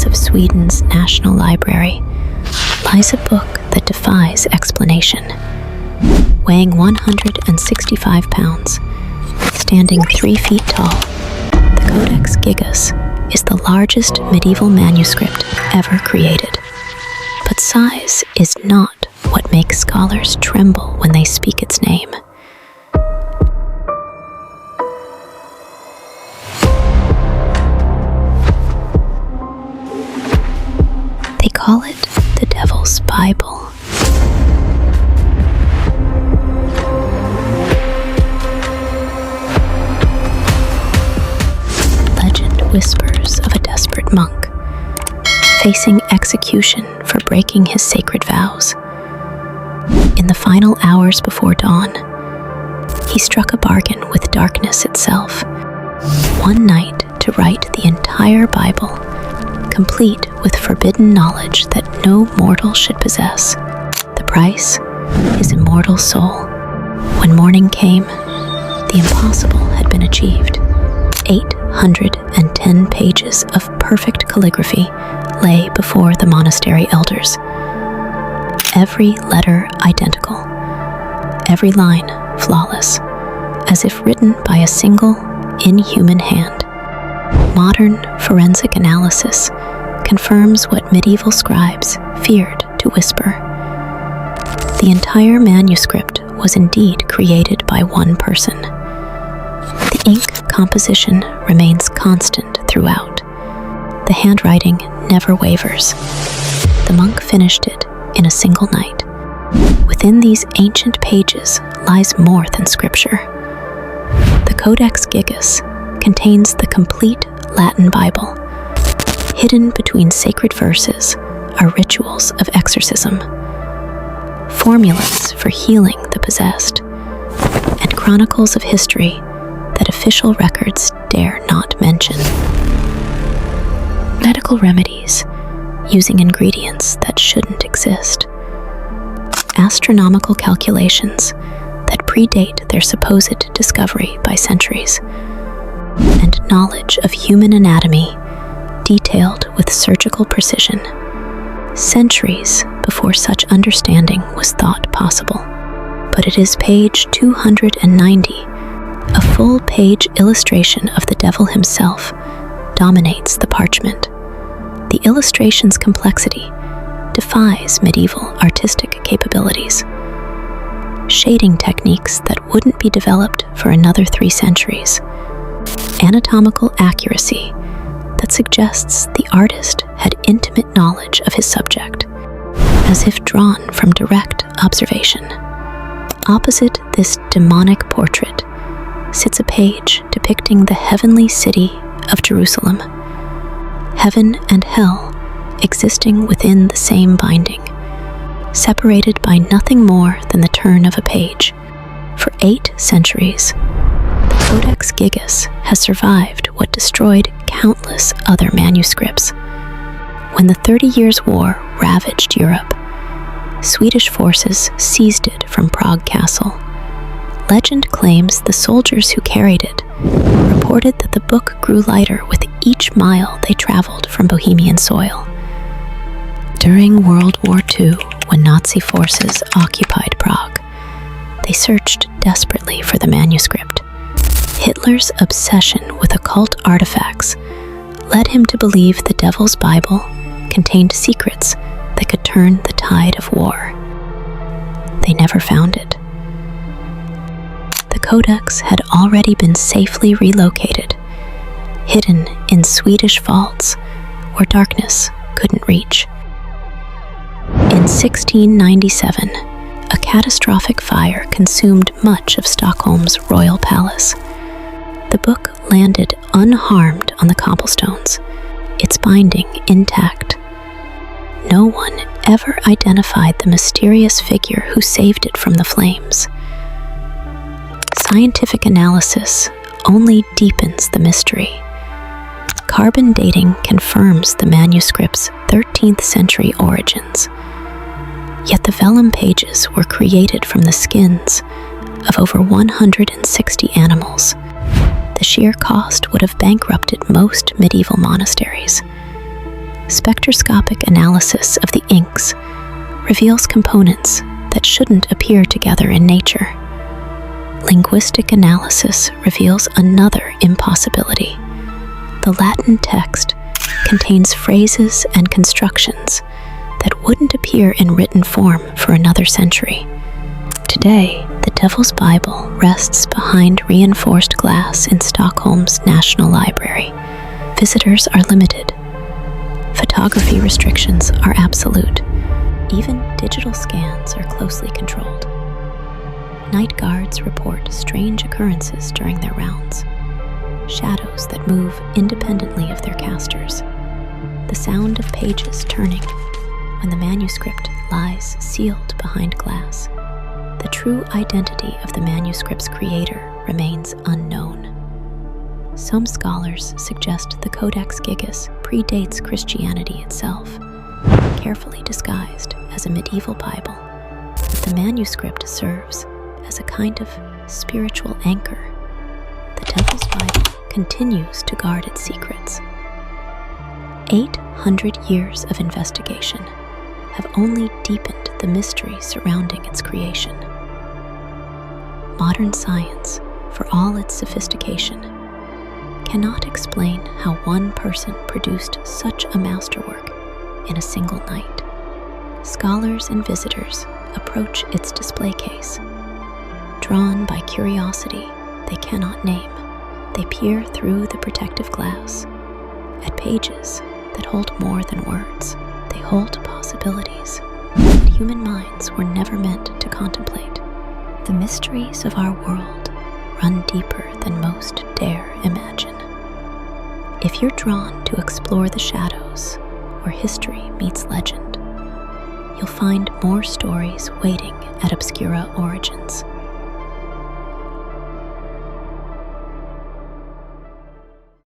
of Sweden's National Library lies a book that defies explanation. Weighing 165 pounds, standing 3 feet tall, the Codex Gigas is the largest medieval manuscript ever created. But size is not what makes scholars tremble when they speak its name. They call it the Devil's Bible. Legend whispers of a desperate monk facing execution for breaking his sacred vows. In the final hours before dawn, he struck a bargain with darkness itself. One night to write the entire Bible, complete with forbidden knowledge that no mortal should possess. The price? His immortal soul. When morning came, the impossible had been achieved. 810 pages of perfect calligraphy lay before the monastery elders. Every letter identical, every line flawless, as if written by a single, inhuman hand. Modern forensic analysis confirms what medieval scribes feared to whisper. The entire manuscript was indeed created by one person. The ink composition remains constant throughout. The handwriting never wavers. The monk finished it in a single night. Within these ancient pages lies more than scripture. The Codex Gigas contains the complete Latin Bible. Hidden between sacred verses are rituals of exorcism, formulas for healing the possessed, and chronicles of history that official records dare not mention. Medical remedies using ingredients that shouldn't exist. Astronomical calculations that predate their supposed discovery by centuries. And knowledge of human anatomy detailed with surgical precision. Centuries before such understanding was thought possible. But it is page 290, a full-page illustration of the devil himself, dominates the parchment. The illustration's complexity defies medieval artistic capabilities. Shading techniques that wouldn't be developed for another 3 centuries. Anatomical accuracy that suggests the artist had intimate knowledge of his subject, as if drawn from direct observation. Opposite this demonic portrait sits a page depicting the heavenly city of Jerusalem. Heaven and hell existing within the same binding, separated by nothing more than the turn of a page. For 8 centuries, the Codex Gigas has survived what destroyed countless other manuscripts. When the 30 Years' War ravaged Europe, Swedish forces seized it from Prague Castle. Legend claims the soldiers who carried it reported that the book grew lighter with each mile they traveled from Bohemian soil. During World War II, when Nazi forces occupied Prague, they searched desperately for the manuscript. Hitler's obsession with occult artifacts led him to believe the Devil's Bible contained secrets that could turn the tide of war. They never found it. The Codex had already been safely relocated, hidden in Swedish vaults where darkness couldn't reach. In 1697, a catastrophic fire consumed much of Stockholm's royal palace. The book landed unharmed on the cobblestones, its binding intact. No one ever identified the mysterious figure who saved it from the flames. Scientific analysis only deepens the mystery. Carbon dating confirms the manuscript's 13th century origins. Yet the vellum pages were created from the skins of over 160 animals. The sheer cost would have bankrupted most medieval monasteries. Spectroscopic analysis of the inks reveals components that shouldn't appear together in nature. Linguistic analysis reveals another impossibility. The Latin text contains phrases and constructions that wouldn't appear in written form for another century. Today, the Devil's Bible rests behind reinforced glass in Stockholm's National Library. Visitors are limited. Photography restrictions are absolute. Even digital scans are closely controlled. Night guards report strange occurrences during their rounds. Shadows that move independently of their casters. The sound of pages turning when the manuscript lies sealed behind glass. The true identity of the manuscript's creator remains unknown. Some scholars suggest the Codex Gigas predates Christianity itself, carefully disguised as a medieval Bible. The manuscript serves as a kind of spiritual anchor. The Devil's Bible continues to guard its secrets. 800 years of investigation have only deepened the mystery surrounding its creation. Modern science, for all its sophistication, cannot explain how one person produced such a masterwork in a single night. Scholars and visitors approach its display case. Drawn by curiosity they cannot name, they peer through the protective glass at pages that hold more than words. They hold possibilities that human minds were never meant to contemplate. The mysteries of our world run deeper than most dare imagine. If you're drawn to explore the shadows where history meets legend, you'll find more stories waiting at Obscura Origins.